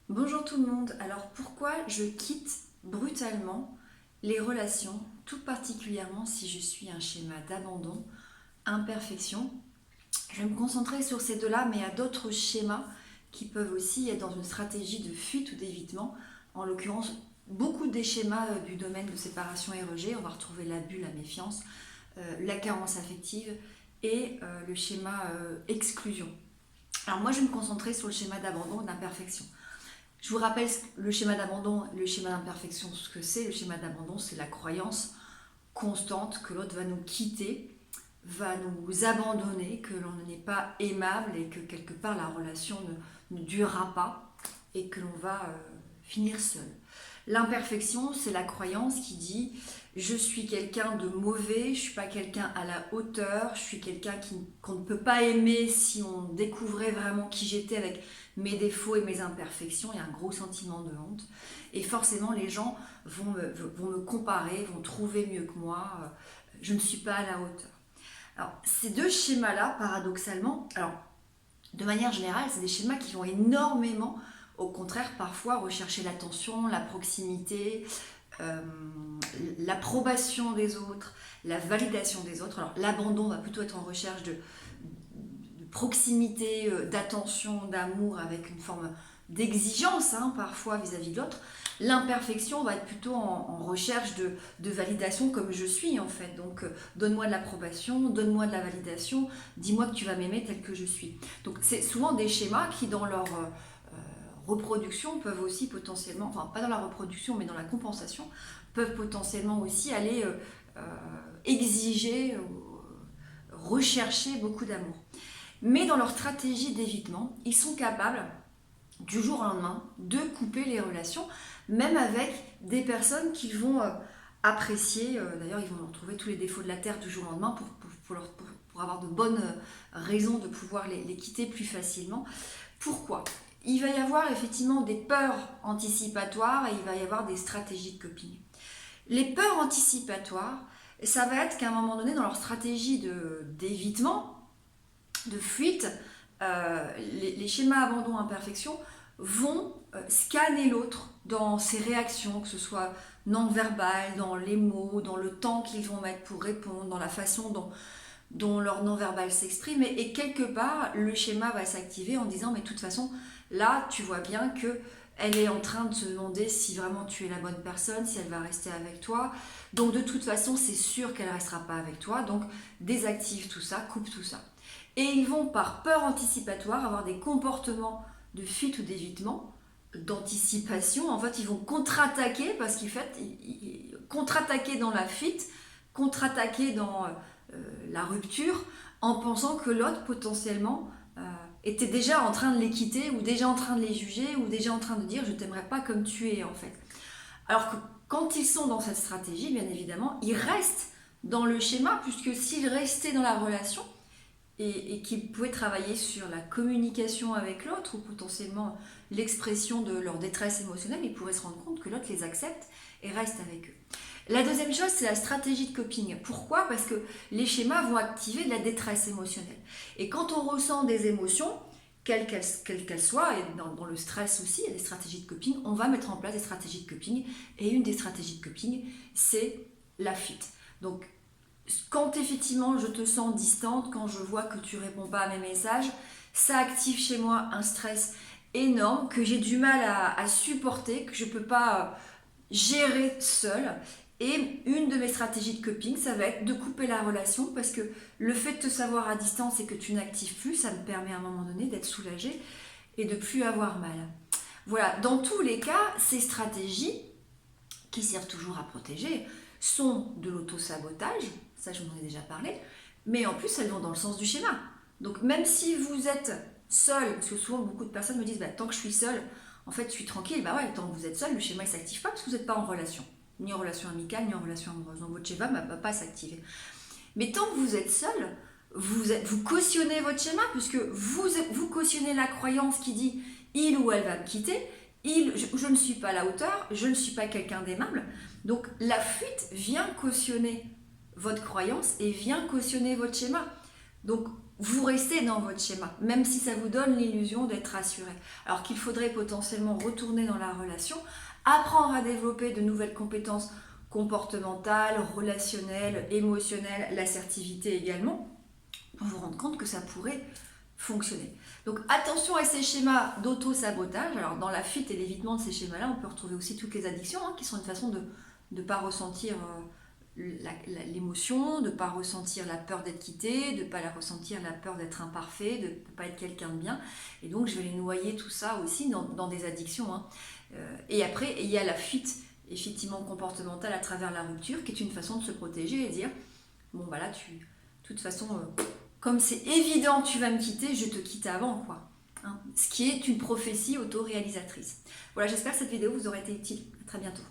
Bonjour tout le monde. Alors pourquoi je quitte brutalement les relations, tout particulièrement si je suis un schéma d'abandon, imperfection? Je vais me concentrer sur ces deux-là, mais il y a d'autres schémas qui peuvent aussi être dans une stratégie de fuite ou d'évitement. En l'occurrence, beaucoup des schémas du domaine de séparation et rejet. On va retrouver l'abus, la méfiance, la carence affective et le schéma exclusion. Alors moi, je vais me concentrer sur le schéma d'abandon et d'imperfection. Je vous rappelle le schéma d'abandon, le schéma d'imperfection, ce que c'est. Le schéma d'abandon, c'est la croyance constante que l'autre va nous quitter, va nous abandonner, que l'on n'est pas aimable et que quelque part la relation ne durera pas et que l'on va finir seul. L'imperfection, c'est la croyance qui dit je suis quelqu'un de mauvais, je ne suis pas quelqu'un à la hauteur, je suis quelqu'un qu'on ne peut pas aimer si on découvrait vraiment qui j'étais avec mes défauts et mes imperfections. Il y a un gros sentiment de honte. Et forcément, les gens vont me comparer, vont trouver mieux que moi. Je ne suis pas à la hauteur. Alors, ces deux schémas-là, paradoxalement, alors, de manière générale, c'est des schémas qui vont énormément, au contraire, parfois rechercher l'attention, la proximité, euh, l'approbation des autres, la validation des autres. Alors, l'abandon va plutôt être en recherche de proximité, d'attention, d'amour, avec une forme d'exigence parfois vis-à-vis de l'autre. L'imperfection va être plutôt en recherche de validation comme je suis en fait. Donc donne-moi de l'approbation, donne-moi de la validation, dis-moi que tu vas m'aimer tel que je suis. Donc c'est souvent des schémas qui dans leur reproduction peuvent aussi potentiellement, enfin pas dans la reproduction mais dans la compensation, peuvent potentiellement aussi aller exiger, rechercher beaucoup d'amour. Mais dans leur stratégie d'évitement, ils sont capables du jour au lendemain de couper les relations, même avec des personnes qu'ils vont apprécier. D'ailleurs, ils vont retrouver tous les défauts de la terre du jour au lendemain pour avoir de bonnes raisons de pouvoir les quitter plus facilement. Pourquoi? Il va y avoir effectivement des peurs anticipatoires et il va y avoir des stratégies de coping. Les peurs anticipatoires, ça va être qu'à un moment donné, dans leur stratégie d'évitement, de fuite, les schémas abandon-imperfection vont scanner l'autre dans ses réactions, que ce soit non verbales, dans les mots, dans le temps qu'ils vont mettre pour répondre, dans la façon dont leur non-verbal s'exprime. Et quelque part, le schéma va s'activer en disant, mais de toute façon, là, tu vois bien que elle est en train de se demander si vraiment tu es la bonne personne, si elle va rester avec toi. Donc de toute façon, c'est sûr qu'elle ne restera pas avec toi. Donc désactive tout ça, coupe tout ça. Et ils vont, par peur anticipatoire, avoir des comportements de fuite ou d'évitement, d'anticipation. En fait, ils vont contre-attaquer parce qu'ils contre-attaquer dans la fuite, contre-attaquer dans la rupture, en pensant que l'autre potentiellement était déjà en train de les quitter, ou déjà en train de les juger, ou déjà en train de dire je t'aimerais pas comme tu es en fait. Alors que quand ils sont dans cette stratégie, bien évidemment, ils restent dans le schéma, puisque s'ils restaient dans la relation, et qu'ils pouvaient travailler sur la communication avec l'autre ou potentiellement l'expression de leur détresse émotionnelle, ils pourraient se rendre compte que l'autre les accepte et reste avec eux. La deuxième chose, c'est la stratégie de coping. Pourquoi? Parce que les schémas vont activer de la détresse émotionnelle. Et quand on ressent des émotions, quelles qu'elles soient, et dans le stress aussi, il y a des stratégies de coping, on va mettre en place des stratégies de coping. Et une des stratégies de coping, c'est la fuite. Donc, quand effectivement je te sens distante, quand je vois que tu réponds pas à mes messages, ça active chez moi un stress énorme que j'ai du mal à supporter, que je peux pas gérer seule. Et une de mes stratégies de coping, ça va être de couper la relation, parce que le fait de te savoir à distance et que tu n'actives plus, ça me permet à un moment donné d'être soulagée et de plus avoir mal. Voilà, dans tous les cas, ces stratégies, qui servent toujours à protéger, sont de l'auto-sabotage, ça je vous en ai déjà parlé, mais en plus elles vont dans le sens du schéma. Donc même si vous êtes seul, parce que souvent beaucoup de personnes me disent tant que je suis seule, en fait je suis tranquille, ouais, tant que vous êtes seul, le schéma ne s'active pas parce que vous n'êtes pas en relation, ni en relation amicale, ni en relation amoureuse. Donc votre schéma ne va pas s'activer. Mais tant que vous êtes seul, vous cautionnez votre schéma, puisque vous cautionnez la croyance qui dit il ou elle va me quitter, je ne suis pas à la hauteur, je ne suis pas quelqu'un d'aimable. Donc la fuite vient cautionner votre croyance et vient cautionner votre schéma. Donc vous restez dans votre schéma, même si ça vous donne l'illusion d'être rassuré. Alors qu'il faudrait potentiellement retourner dans la relation, apprendre à développer de nouvelles compétences comportementales, relationnelles, émotionnelles, l'assertivité également, pour vous rendre compte que ça pourrait fonctionner. Donc attention à ces schémas d'auto-sabotage. Alors dans la fuite et l'évitement de ces schémas-là, on peut retrouver aussi toutes les addictions, qui sont une façon de ne pas ressentir l'émotion, de ne pas ressentir la peur d'être quitté, de ne pas ressentir la peur d'être imparfait, de ne pas être quelqu'un de bien. Et donc je vais les noyer tout ça aussi dans des addictions. Et après, il y a la fuite effectivement comportementale à travers la rupture, qui est une façon de se protéger et dire, bon voilà, de toute façon, comme c'est évident que tu vas me quitter, je te quitte avant, quoi. Ce qui est une prophétie auto-réalisatrice. Voilà, j'espère que cette vidéo vous aura été utile. À très bientôt.